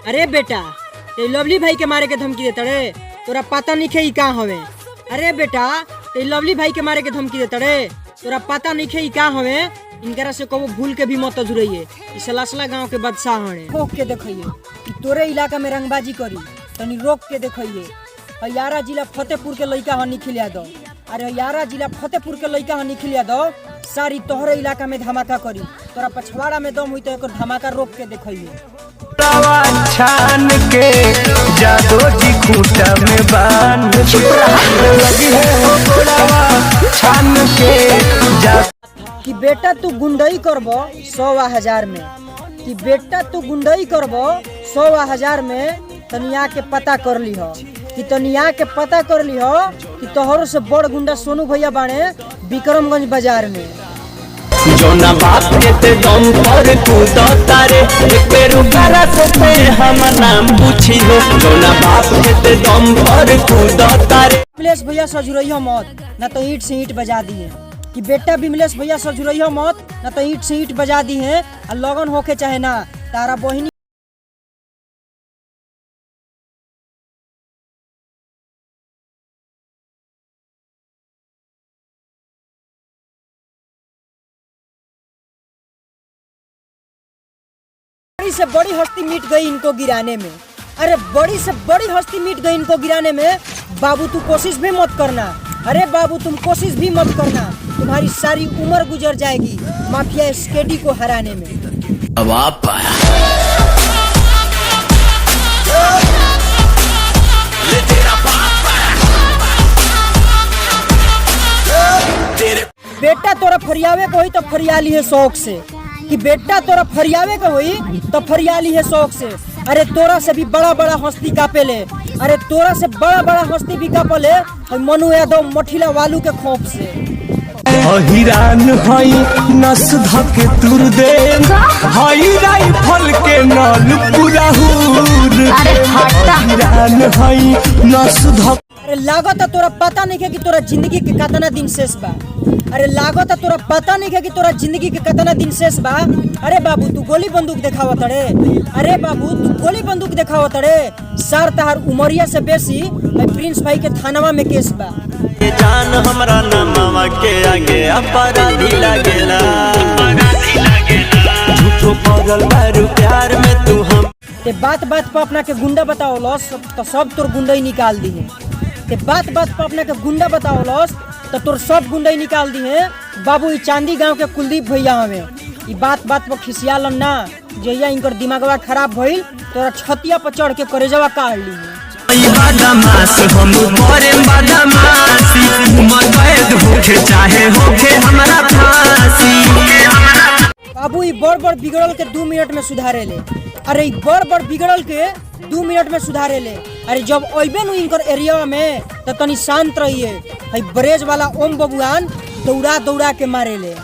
अरे बेटा ते लवली भाई के मारे के धमकी देता रे, तोरा पता नहीं खे का हवे। अरे बेटा ते लवली भाई के मारे के धमकी देता रे, तोरा पता नहीं खे का हवे। इनकरा से कबो भूल के भी मत जुड़िए। इस लसला गांव के बादशाह हणे। रोक के देखिए कि तोरे इलाका में रंगबाजी करी, तनी रोक के देखिए। हयारा जिला फतेहपुर के लइका हनी खिलिया दो। अरे हयारा जिला फतेहपुर के लइका हनी खिलिया दो, सारी तोहरे इलाका में धमाका करी। तोरा पछवाड़ा में दम हुई तो एक धमाका रोक के देखिए। छान के जादो जी खूंटा में बांध के लगी है वो गोड़ावा छान के कि बेटा तू गुंडई करबो 100,000 में, कि बेटा तू गुंडई करबो 100,000 में। तनिया के पता कर ली हो, कि तनिया के पता कर ली हो कि तोहरो से बड़ गुंडा सोनू भैया बाणे विक्रमगंज बाजार में। जोना बाप के ते दम पर कूदो तारे एक बेर उकारा से हम नाम पूछी हो। जोना बाप के ते दम पर कूदो तारे। विमलेश भैया सजुरइयो मत, ना तो ईंट से ईंट बजा दिए। कि बेटा विमलेश भैया सजुरइयो मत, ना तो ईंट से ईंट बजा दी है। और लगन होके चाहे ना तारा बहिनी बड़ी से बड़ी हस्ती मिट गई इनको गिराने में। अरे बड़ी से बड़ी हस्ती मिट गई इनको गिराने में। बाबू तू कोशिश भी मत करना। अरे बाबू तुम कोशिश भी मत करना, तुम्हारी सारी उम्र गुजर जाएगी माफिया स्केडी को हराने में। अब आप पाया बेटा तोरा फरियावे को हुई तो फरियाली है शौक से, कि बेटा तोरा फरियावे को हुई तो फरियाली है शौक से। अरे तोरा से भी बड़ा बड़ा हस्ती कापेले, अरे तोरा से बड़ा बड़ा हस्ती भी कापेले मनु यादव मठिला वालू के खौफ से। हिरान हई नस धके तुर दे हई राइफल के नल पूरा हुर। हिरान हई नस धक। अरे लागत तोरा पता नहीं है कि तोरा जिंदगी के कितना दिन शेष बा। अरे लागत तोरा पता नहीं है कि तोरा जिंदगी के कितना दिन शेष बा। अरे बाबू तू गोली बंदूक दिखावत रे, अरे बाबू तू गोली बंदूक दिखावत रे। सर तहार उमरिया से बेसी प्रिंस भाई के थानावा में केस बा। जान हमरा नामवा के आगे अपराधी लागेला, झूठो पगल बारू प्यार में तू हम। ते बात बात पर अपना के गुंडा बताओ लॉस तो सब तोर गुंडई निकाल दी है। ते बात बात पर अपना के गुंडा बताओ लॉस तो तोर सब गुंडई निकाल दी है। बाबू चांदी गांव के कुलदीप भैया हमें ई बात बात पर खिसियालन ना। जहिया इनकर दिमागवा खराब भइल तोरा छतिया पर चढ़ के करेजवा काट ली है। बदमाश हम बड़े बदमाशी उमर कैद होके चाहे होके हमारा फांसी। बाबू ई बड़ बड़ बिगड़ल के 2 मिनट में सुधारे ले। अरे ई बड़ बड़ बिगड़ल के 2 मिनट में सुधारे ले। अरे जब अइबे नु इनकर एरिया में तो तनी शांत रहिए। हई ब्रेज वाला ओम बबुआन दौड़ा दौड़ा के मारे ले।